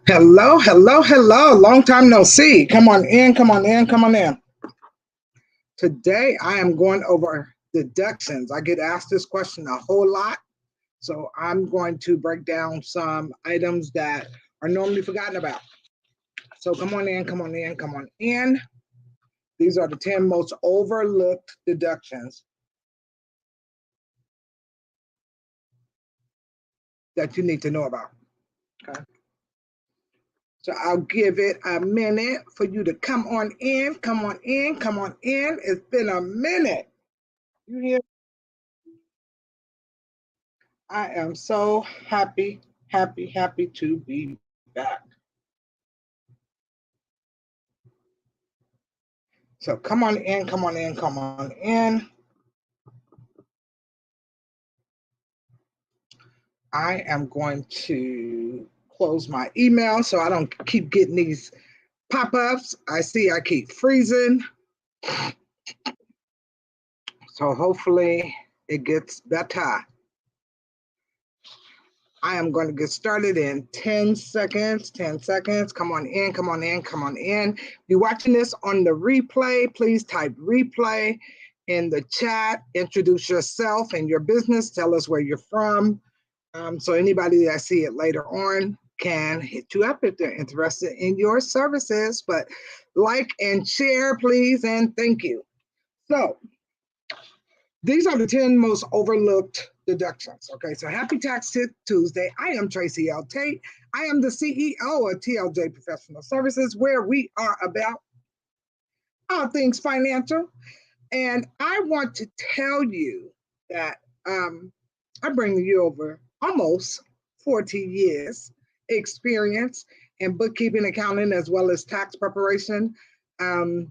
Hello, hello, hello. Long time no see. Come on in, come on in, come on in. Today I am going over deductions. I get asked this question a whole lot. So I'm going to break down some items that are normally forgotten about. So come on in, come on in, come on in. These are the 10 most overlooked deductions that you need to know about. Okay. So I'll give it a minute for you to come on in, come on in, come on in. It's been a minute. You hear? I am so happy, happy, happy to be back. So come on in, come on in, come on in. I am going to close my email so I don't keep getting these pop-ups. I see I keep freezing. So hopefully it gets better. I am going to get started in 10 seconds, 10 seconds. Come on in, come on in, come on in. If you're watching this on the replay, please type replay in the chat. Introduce yourself and your business. Tell us where you're from. So anybody that see it later on can hit you up if they're interested in your services. But like and share, please, and thank you. So these are the 10 most overlooked deductions. Okay, so happy Tax Tip Tuesday. I am Tracy L. Tate. I am the CEO of TLJ Professional Services, where we are about all things financial. And I want to tell you that I bring you over almost 40 years experience in bookkeeping, accounting, as well as tax preparation. Um,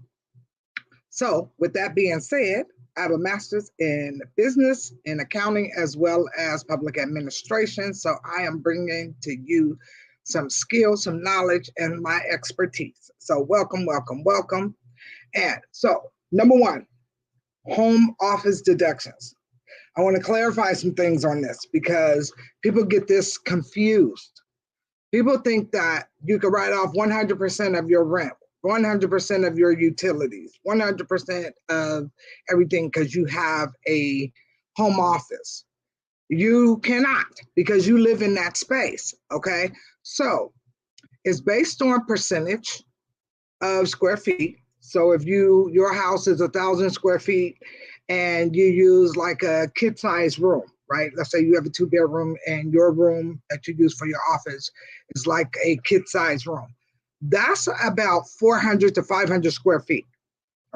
so with that being said, I have a master's in business and accounting as well as public administration. So I am bringing to you some skills, some knowledge, and my expertise. So welcome, welcome, welcome. And so number one, home office deductions. I want to clarify some things on this because people get this confused. People think that you can write off 100% of your rent, 100% of your utilities, 100% of everything because you have a home office. You cannot because you live in that space, okay? So it's based on percentage of square feet. So if your house is 1,000 square feet and you use like a kid size room, right? Let's say you have a 2-bedroom and your room that you use for your office is like a kid size room. That's about 400 to 500 square feet.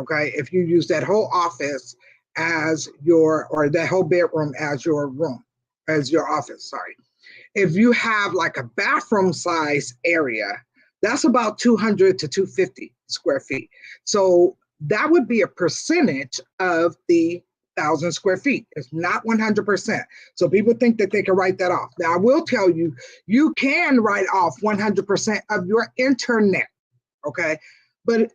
Okay. If you use that whole office as or that whole bedroom as your room, as your office, sorry. If you have like a bathroom size area, that's about 200 to 250 square feet. So that would be a percentage of the 1,000 square feet. It's not 100%. So people think that they can write that off. Now, I will tell you, you can write off 100% of your internet, okay? But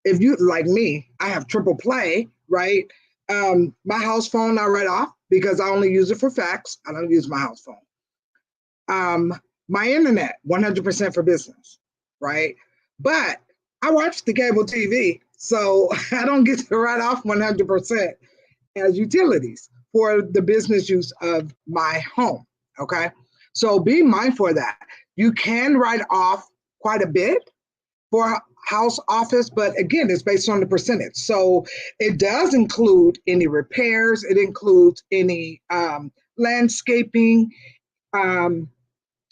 if you, like me, I have triple play, right? My house phone I write off because I only use it for fax. I don't use my house phone. My internet, 100% for business, right? But I watch the cable TV, so I don't get to write off 100% as utilities for the business use of my home, okay? So be mindful of that. You can write off quite a bit for house office, but again, it's based on the percentage. So it does include any repairs, it includes any landscaping.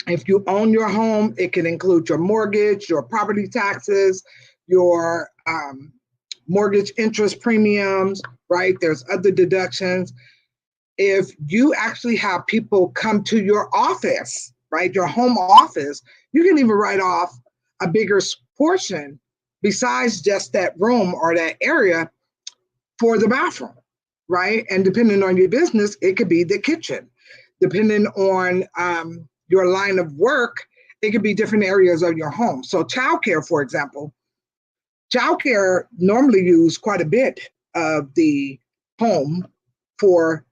If you own your home, it can include your mortgage, your property taxes, your mortgage interest premiums, right? There's other deductions. If you actually have people come to your office, right, your home office, you can even write off a bigger portion besides just that room or that area for the bathroom, right? And depending on your business, it could be the kitchen. Depending on your line of work, it could be different areas of your home. So childcare, for example, childcare normally use quite a bit of the home for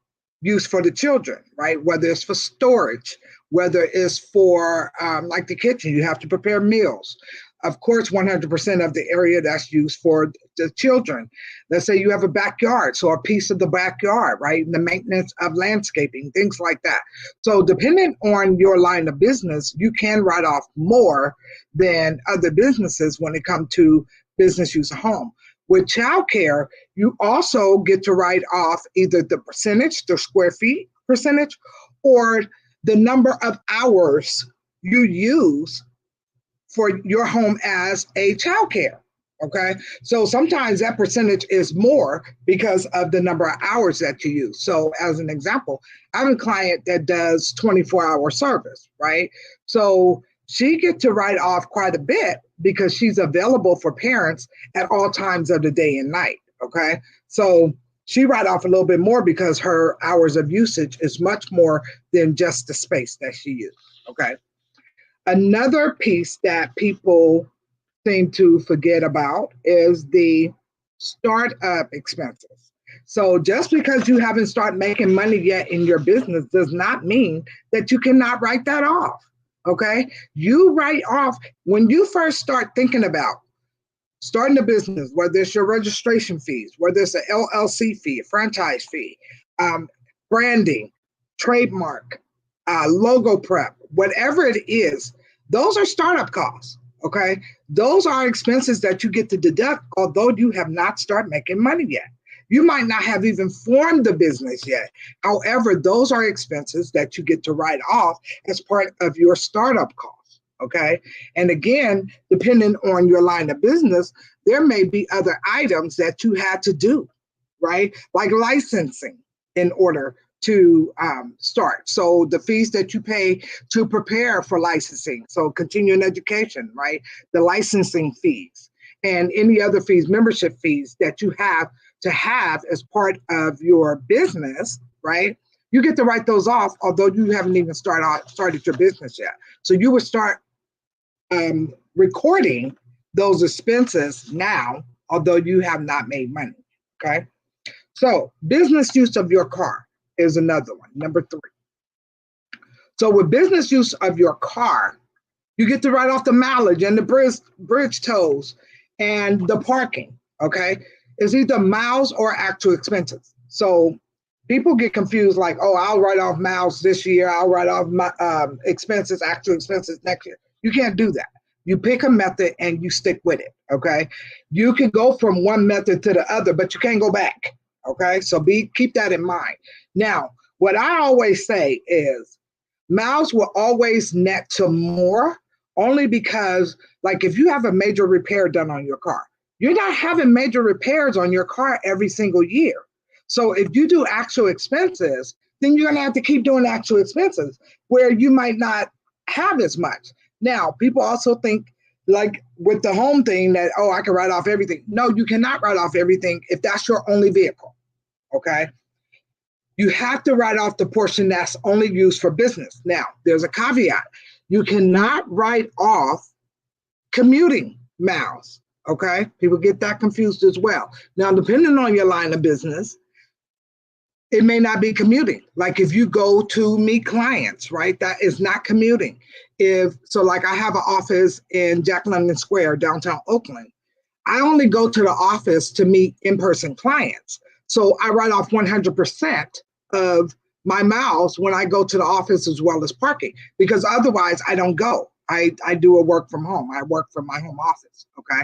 use for the children, right? Whether it's for storage, whether it's for like the kitchen, you have to prepare meals. Of course, 100% of the area that's used for the children. Let's say you have a backyard, so a piece of the backyard, right? The maintenance of landscaping, things like that. So depending on your line of business, you can write off more than other businesses when it comes to business use of home. With childcare, you also get to write off either the percentage, the square feet percentage, or the number of hours you use for your home as a childcare. Okay, so sometimes that percentage is more because of the number of hours that you use. So, as an example, I have a client that does 24-hour service, right? So she gets to write off quite a bit because she's available for parents at all times of the day and night. Okay, so she write off a little bit more because her hours of usage is much more than just the space that she uses. Okay, another piece that people seem to forget about is the startup expenses. So just because you haven't started making money yet in your business does not mean that you cannot write that off. Okay, you write off when you first start thinking about starting a business, whether it's your registration fees, whether it's an LLC fee, a franchise fee, branding, trademark, logo prep, whatever it is, those are startup costs. Okay, those are expenses that you get to deduct, although you have not started making money yet. You might not have even formed the business yet. However, those are expenses that you get to write off as part of your startup costs. Okay, and again, depending on your line of business, there may be other items that you had to do, right? Like licensing in order to start. So the fees that you pay to prepare for licensing, so continuing education, right? The licensing fees and any other fees, membership fees that you have to have as part of your business, right? You get to write those off, although you haven't even started your business yet. So you would start recording those expenses now, although you have not made money, okay? So business use of your car is another one, number 3. So with business use of your car, you get to write off the mileage and the bridge tolls and the parking, okay? It's either miles or actual expenses. So people get confused like, oh, I'll write off miles this year, I'll write off my expenses, actual expenses next year. You can't do that. You pick a method and you stick with it, okay? You can go from one method to the other, but you can't go back, okay? So keep that in mind. Now, what I always say is miles will always net to more, only because, like, if you have a major repair done on your car, you're not having major repairs on your car every single year. So if you do actual expenses, then you're going to have to keep doing actual expenses where you might not have as much. Now, people also think, like with the home thing, that, oh, I can write off everything. No, you cannot write off everything if that's your only vehicle, okay? You have to write off the portion that's only used for business. Now, there's a caveat. You cannot write off commuting miles, okay? People get that confused as well. Now, depending on your line of business, it may not be commuting. Like if you go to meet clients, right? That is not commuting. Like I have an office in Jack London Square, downtown Oakland. I only go to the office to meet in-person clients. So I write off 100% of my miles when I go to the office as well as parking, because otherwise I don't go. I do a work from home. I work from my home office, okay?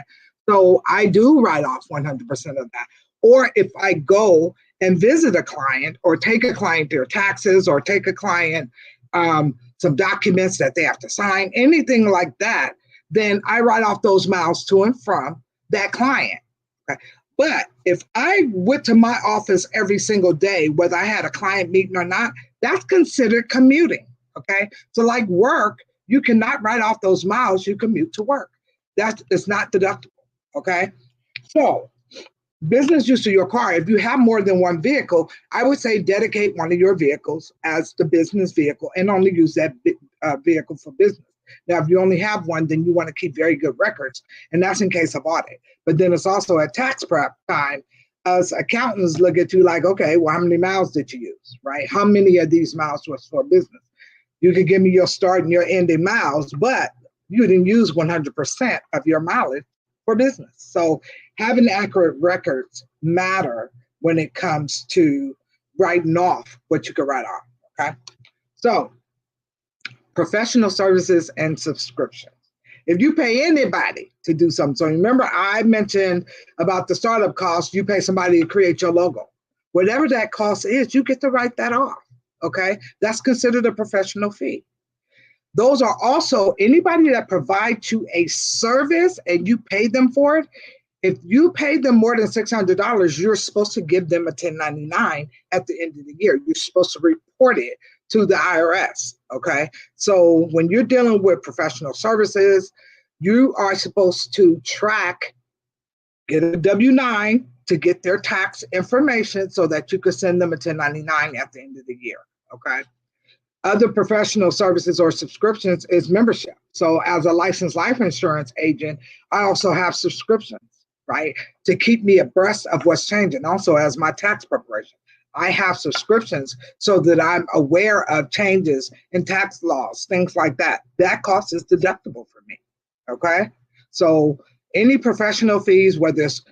So I do write off 100% of that. Or if I go and visit a client or take a client their taxes or take a client some documents that they have to sign, anything like that, then I write off those miles to and from that client. Okay? But if I went to my office every single day, whether I had a client meeting or not, that's considered commuting, okay? So like work, you cannot write off those miles you commute to work. It's not deductible, okay? So business use of your car, if you have more than one vehicle, I would say dedicate one of your vehicles as the business vehicle and only use that vehicle for business. Now, if you only have one, then you want to keep very good records, and that's in case of audit. But then it's also at tax prep time. us accountants look at you like, okay, well, how many miles did you use, right? How many of these miles was for business? You could give me your start and your ending miles, but you didn't use 100% of your mileage for business. So having accurate records matter when it comes to writing off what you could write off, okay? So professional services and subscriptions. If you pay anybody to do something, so remember I mentioned about the startup cost, you pay somebody to create your logo. Whatever that cost is, you get to write that off, okay? That's considered a professional fee. Those are also anybody that provides you a service and you pay them for it. If you pay them more than $600, you're supposed to give them a 1099 at the end of the year. You're supposed to report it to the IRS, okay? So when you're dealing with professional services, you are supposed to get a W-9 to get their tax information so that you could send them a 1099 at the end of the year, okay? Other professional services or subscriptions is membership. So as a licensed life insurance agent, I also have subscriptions, right? To keep me abreast of what's changing. Also as my tax preparation, I have subscriptions so that I'm aware of changes in tax laws, things like that. That cost is deductible for me, okay? So any professional fees, whether it's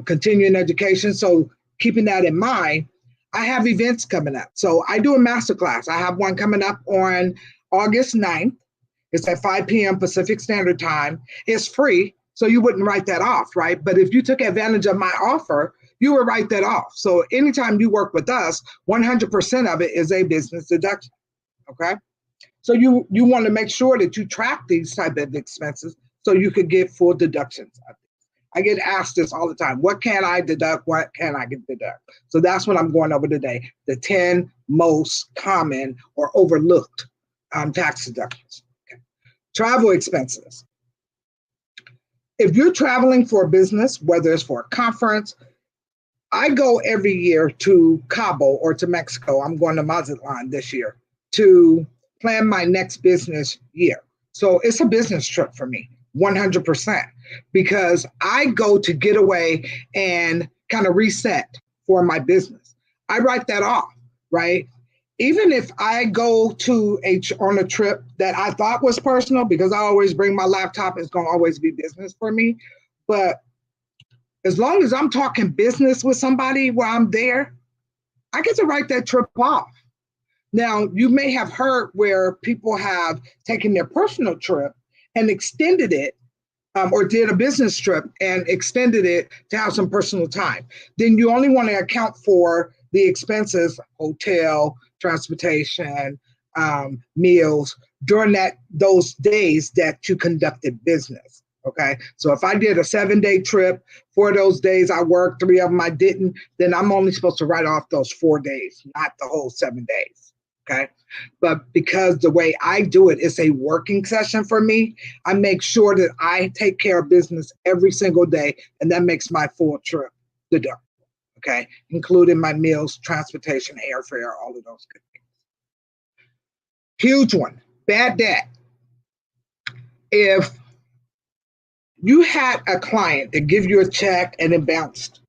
continuing education, so keeping that in mind, I have events coming up. So I do a masterclass. I have one coming up on August 9th. It's at 5 p.m. Pacific Standard Time. It's free, so you wouldn't write that off, right? But if you took advantage of my offer, you would write that off. So anytime you work with us, 100% of it is a business deduction, okay? So you want to make sure that you track these type of expenses so you could get full deductions. I get asked this all the time. What can I deduct? What can I deduct? So that's what I'm going over today. The 10 most common or overlooked tax deductions. Okay. Travel expenses. If you're traveling for business, whether it's for a conference, I go every year to Cabo or to Mexico. I'm going to Mazatlan this year to plan my next business year. So it's a business trip for me, 100%, because I go to get away and kind of reset for my business. I write that off, right? Even if I go on a trip that I thought was personal, because I always bring my laptop, it's going to always be business for me. But as long as I'm talking business with somebody while I'm there, I get to write that trip off. Now, you may have heard where people have taken their personal trip and extended it, or did a business trip and extended it to have some personal time. Then you only want to account for the expenses, hotel, transportation, meals, during those days that you conducted business. Okay, so if I did a 7-day trip, 4 of those days I worked, 3 of them I didn't, then I'm only supposed to write off those 4 days, not the whole 7 days. Okay, but because the way I do it is a working session for me, I make sure that I take care of business every single day, and that makes my full trip deductible. Okay, including my meals, transportation, airfare, all of those good things. Huge one, bad debt. If you had a client that give you a check and it bounced,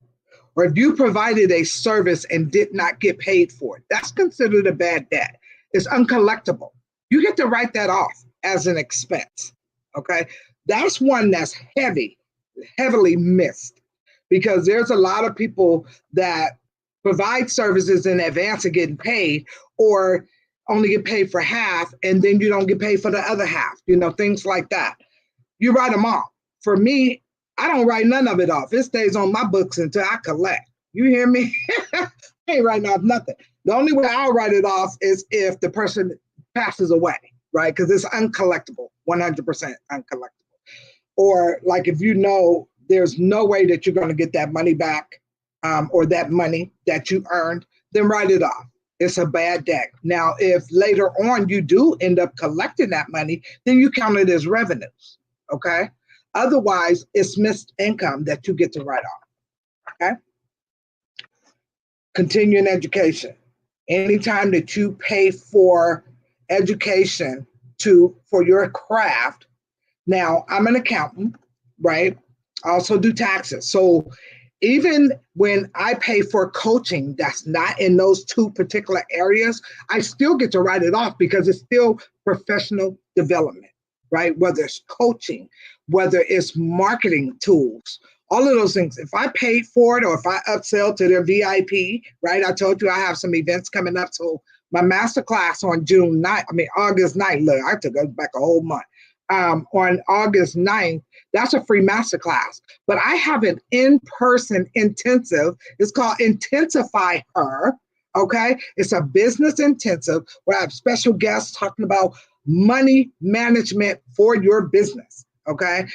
or if you provided a service and did not get paid for it, that's considered a bad debt. It's uncollectible. You get to write that off as an expense, okay? That's one that's heavily missed, because there's a lot of people that provide services in advance of getting paid, or only get paid for half, and then you don't get paid for the other half, things like that. You write them off. For me, I don't write none of it off. It stays on my books until I collect. You hear me? I ain't writing off nothing. The only way I'll write it off is if the person passes away, right? Because it's uncollectible, 100% uncollectible. Or like if there's no way that you're going to get that money back, or that money that you earned, then write it off. It's a bad debt. Now, if later on you do end up collecting that money, then you count it as revenues, okay? Otherwise, it's missed income that you get to write off, okay? Continuing education. Anytime that you pay for education for your craft, now I'm an accountant, right? I also do taxes. So even when I pay for coaching that's not in those two particular areas, I still get to write it off because it's still professional development, right? Whether it's coaching, whether it's marketing tools, all of those things. If I paid for it or if I upsell to their VIP, right? I told you I have some events coming up. So my master class on August 9th, look, I took us back a whole month. On August 9th, that's a free master class. But I have an in-person intensive. It's called Intensify Her. Okay. It's a business intensive where I have special guests talking about money management for your business. Okay.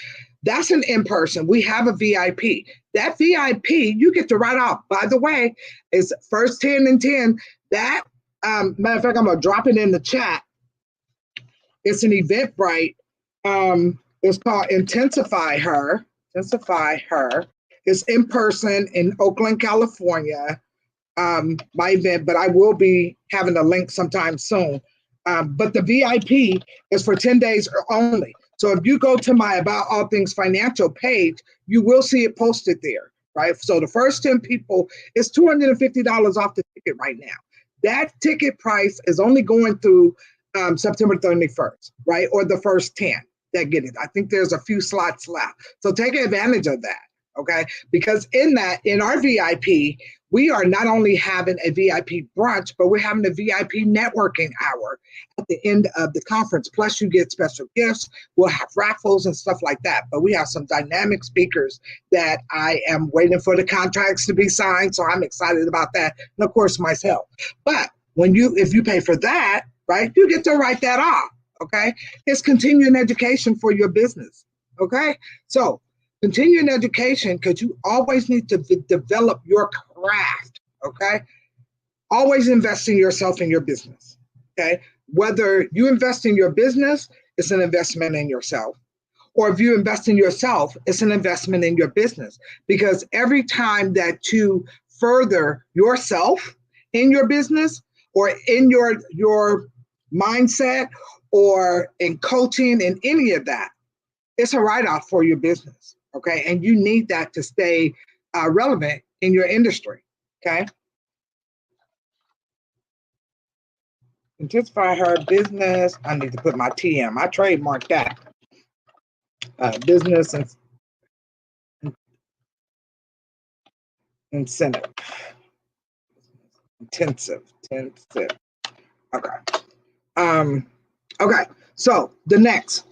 That's an in-person. We have a VIP. That VIP, you get to write off. By the way, it's first 10 and 10. That, matter of fact, I'm going to drop it in the chat. It's an Eventbrite. It's called Intensify Her. Intensify Her. It's in person in Oakland, California. My event, but I will be having a link sometime soon. But the VIP is for 10 days only. So if you go to my About All Things Financial page, you will see it posted there, right? So the first 10 people, it's $250 off the ticket right now. That ticket price is only going through September 31st, right? Or the first 10 that get it. I think there's a few slots left. So take advantage of that, okay? Because in our VIP, we are not only having a VIP brunch, but we're having a VIP networking hour at the end of the conference. Plus, you get special gifts. We'll have raffles and stuff like that. But we have some dynamic speakers that I am waiting for the contracts to be signed. So I'm excited about that. And of course, myself. But if you pay for that, right, you get to write that off. Okay. It's continuing education for your business. Okay. So continuing education, because you always need to develop your craft, okay? Always invest in yourself and your business, okay? Whether you invest in your business, it's an investment in yourself. Or if you invest in yourself, it's an investment in your business. Because every time that you further yourself in your business or in your mindset or in coaching and any of that, it's a write-off for your business. Okay, and you need that to stay relevant in your industry. Okay, Intensify Her business. I need to put my TM. I trademarked that. Business and incentive. Intensive. Okay. Okay. So the next.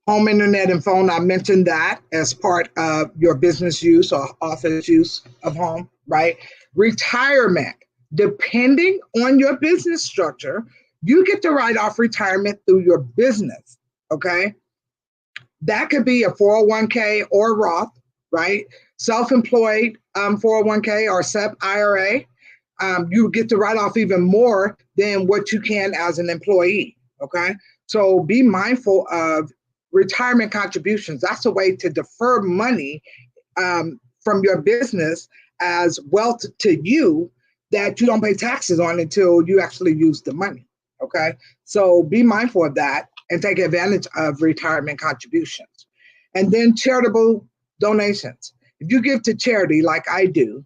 Home, internet, and phone, I mentioned that as part of your business use or office use of home, right? Retirement, depending on your business structure, you get to write off retirement through your business, okay? That could be a 401k or Roth, right? Self-employed 401k or SEP IRA. You get to write off even more than what you can as an employee, okay? So be mindful of retirement contributions. That's a way to defer money from your business as wealth to you that you don't pay taxes on until you actually use the money. Okay. So be mindful of that and take advantage of retirement contributions. And then charitable donations. If you give to charity like I do,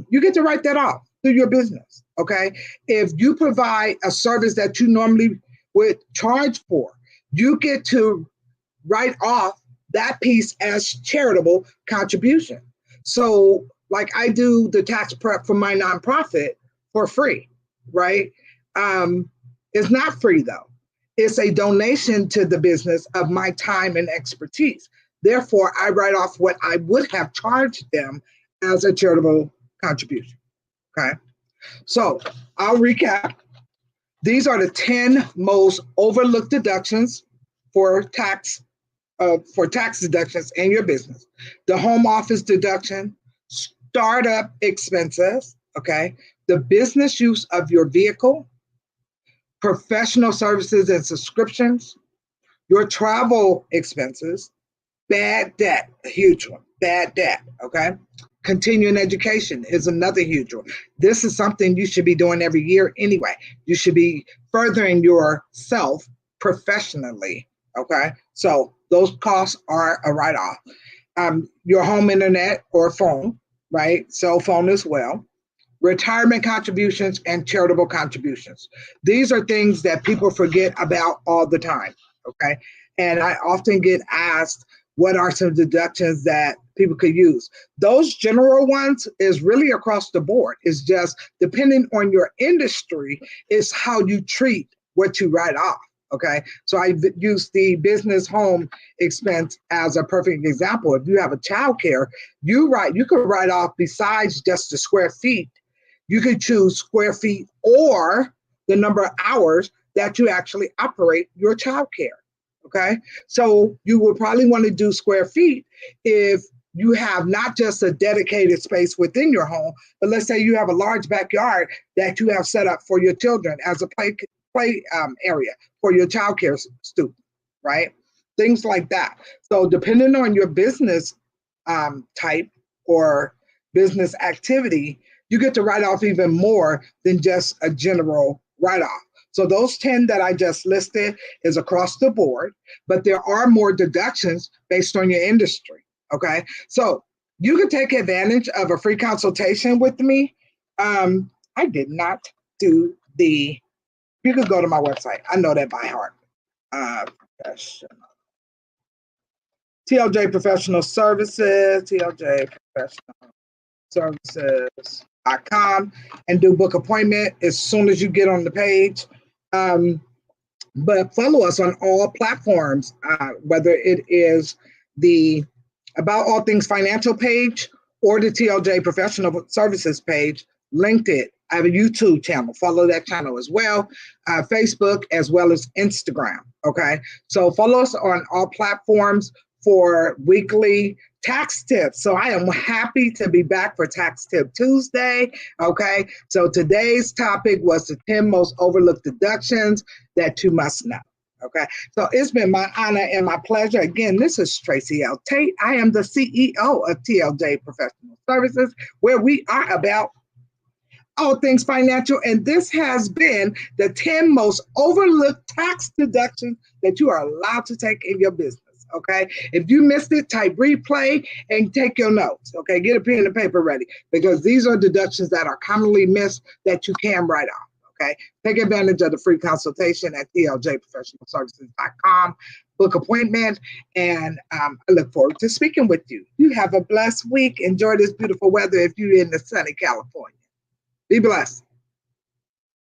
you get to write that off through your business. Okay. If you provide a service that you normally would charge for, you get to write off that piece as charitable contribution. So like I do the tax prep for my nonprofit for free, right? It's not free though. It's a donation to the business of my time and expertise. Therefore, I write off what I would have charged them as a charitable contribution, okay? So I'll recap. These are the 10 most overlooked deductions for tax deductions in your business. The home office deduction, startup expenses, okay? The business use of your vehicle, professional services and subscriptions, your travel expenses, bad debt, a huge one, bad debt, okay? Continuing education is another huge one. This is something you should be doing every year anyway. You should be furthering yourself professionally, okay? So those costs are a write-off. Your home internet or phone, right? Cell phone as well, retirement contributions, and charitable contributions. These are things that people forget about all the time, okay? And I often get asked, what are some deductions that people could use? Those general ones is really across the board. It's just depending on your industry, is how you treat what you write off. Okay, so I use the business home expense as a perfect example. If you have a child care, you could write off, besides just the square feet, you could choose square feet or the number of hours that you actually operate your child care. Okay, so you would probably want to do square feet if you have not just a dedicated space within your home, but let's say you have a large backyard that you have set up for your children as a play area for your child care student, right? Things like that. So depending on your business type or business activity, you get to write off even more than just a general write-off. So those 10 that I just listed is across the board, but there are more deductions based on your industry, okay? So you can take advantage of a free consultation with me. I did not do you could go to my website. I know that by heart. TLJ Professional Services, TLJ Professional Services.com, and do book appointment as soon as you get on the page. But follow us on all platforms, whether it is the About All Things Financial page or the TLJ Professional Services page. Linked it. I have a YouTube channel. Follow that channel as well. Facebook as well as Instagram. Okay. So follow us on all platforms for weekly tax tips. So I am happy to be back for Tax Tip Tuesday. Okay. So today's topic was the 10 most overlooked deductions that you must know. Okay. So it's been my honor and my pleasure. Again, this is Tracy L. Tate. I am the CEO of TLJ Professional Services, where we are about all things financial. And this has been the 10 most overlooked tax deductions that you are allowed to take in your business. Okay. If you missed it, type replay and take your notes. Okay. Get a pen and paper ready, because these are deductions that are commonly missed that you can write off. Okay. Take advantage of the free consultation at tljprofessionalservices.com. Book appointment. And I look forward to speaking with you. You have a blessed week. Enjoy this beautiful weather if you're in the sunny California. Be blessed.